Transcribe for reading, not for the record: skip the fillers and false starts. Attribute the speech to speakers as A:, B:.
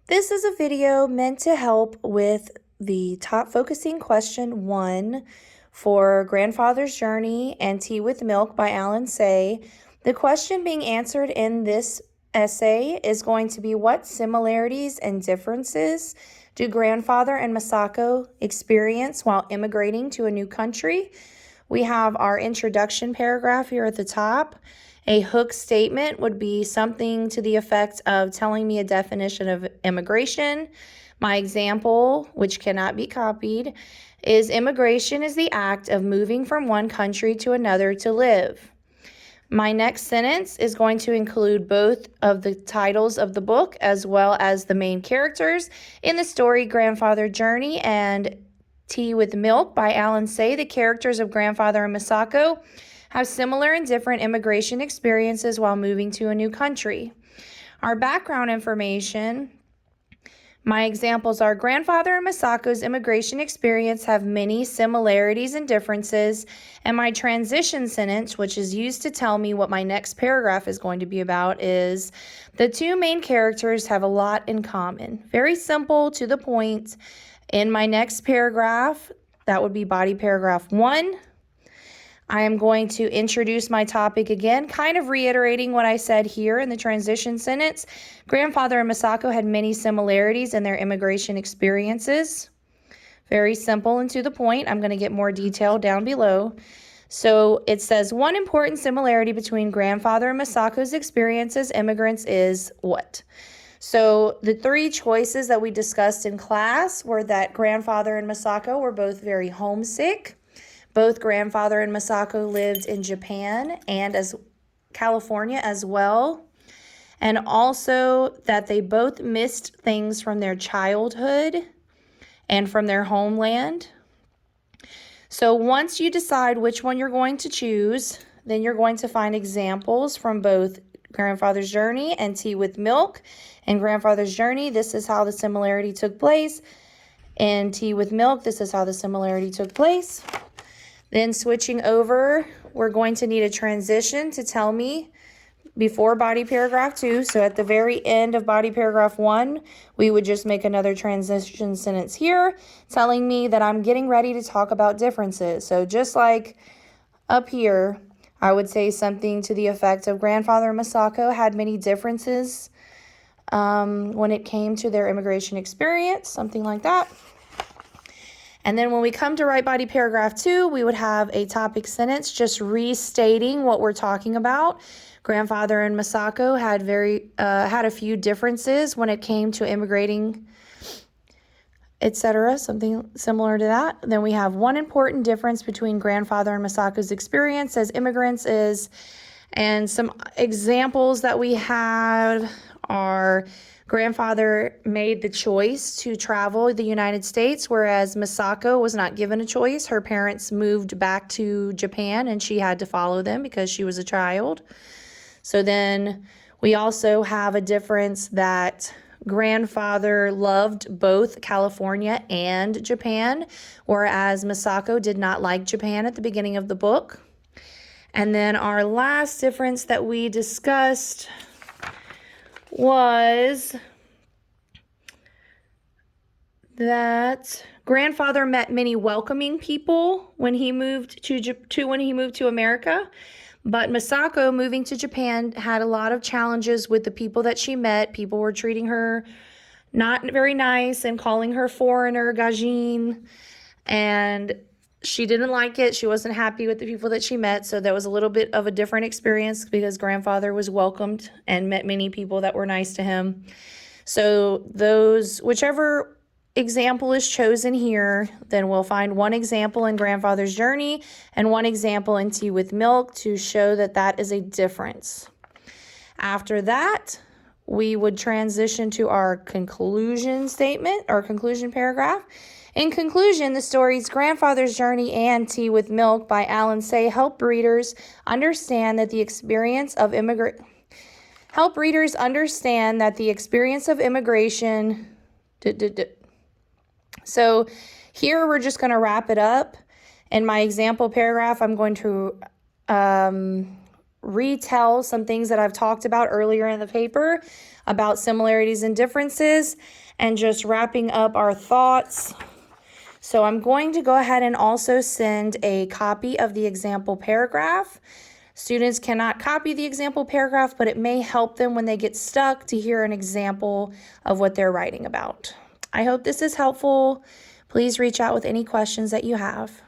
A: This is a video meant to help with the top focusing question 1 for Grandfather's Journey and Tea with Milk by Alan Say. The question being answered in this essay is going to be, what similarities and differences do Grandfather and Masako experience while immigrating to a new country? We have our introduction paragraph here at the top. A hook statement would be something to the effect of telling me a definition of immigration. My example, which cannot be copied, is immigration is the act of moving from one country to another to live. My next sentence is going to include both of the titles of the book as well as the main characters in the story Grandfather Journey and Tea with Milk by Alan Say. The characters of Grandfather and Masako have similar and different immigration experiences while moving to a new country. Our background information, my examples are Grandfather and Masako's immigration experience have many similarities and differences, and my transition sentence, which is used to tell me what my next paragraph is going to be about, is the two main characters have a lot in common. Very simple, to the point. In my next paragraph, that would be body paragraph 1, I am going to introduce my topic again, kind of reiterating what I said here in the transition sentence. Grandfather and Masako had many similarities in their immigration experiences. Very simple and to the point. I'm going to get more detail down below. So it says, one important similarity between Grandfather and Masako's experience as immigrants is what? So the three choices that we discussed in class were that Grandfather and Masako were both very homesick. Both Grandfather and Masako lived in Japan and as California as well. And also that they both missed things from their childhood and from their homeland. So once you decide which one you're going to choose, then you're going to find examples from both Grandfather's Journey and Tea with Milk. In Grandfather's Journey, this is how the similarity took place. In Tea with Milk, this is how the similarity took place. Then switching over, we're going to need a transition to tell me before body paragraph 2. So at the very end of body paragraph 1, we would just make another transition sentence here telling me that I'm getting ready to talk about differences. So just like up here, I would say something to the effect of Grandfather and Masako had many differences when it came to their immigration experience, something like that. And then when we come to write body paragraph 2, we would have a topic sentence just restating what we're talking about. Grandfather and Masako had a few differences when it came to immigrating, etc., something similar to that. Then we have one important difference between Grandfather and Masako's experience as immigrants is, and some examples that we have are Grandfather made the choice to travel the United States, whereas Masako was not given a choice. Her parents moved back to Japan and she had to follow them because she was a child. So then we also have a difference that Grandfather loved both California and Japan, whereas Masako did not like Japan at the beginning of the book. And then our last difference that we discussed was that Grandfather met many welcoming people when he moved to America, but Masako moving to Japan had a lot of challenges with the people that she met. People were treating her not very nice and calling her foreigner, gajin, and she didn't like it. She wasn't happy with the people that she met, so that was a little bit of a different experience because Grandfather was welcomed and met many people that were nice to him. So whichever example is chosen here, then we'll find one example in Grandfather's Journey and one example in Tea with Milk to show that that is a difference. After that, we would transition to our conclusion statement or conclusion paragraph. In conclusion, the stories Grandfather's Journey and Tea with Milk by Alan Say help readers understand that the experience of immigration. So here we're just going to wrap it up. In my example paragraph, I'm going to retell some things that I've talked about earlier in the paper about similarities and differences, and just wrapping up our thoughts. So I'm going to go ahead and also send a copy of the example paragraph. Students cannot copy the example paragraph, but it may help them when they get stuck to hear an example of what they're writing about. I hope this is helpful. Please reach out with any questions that you have.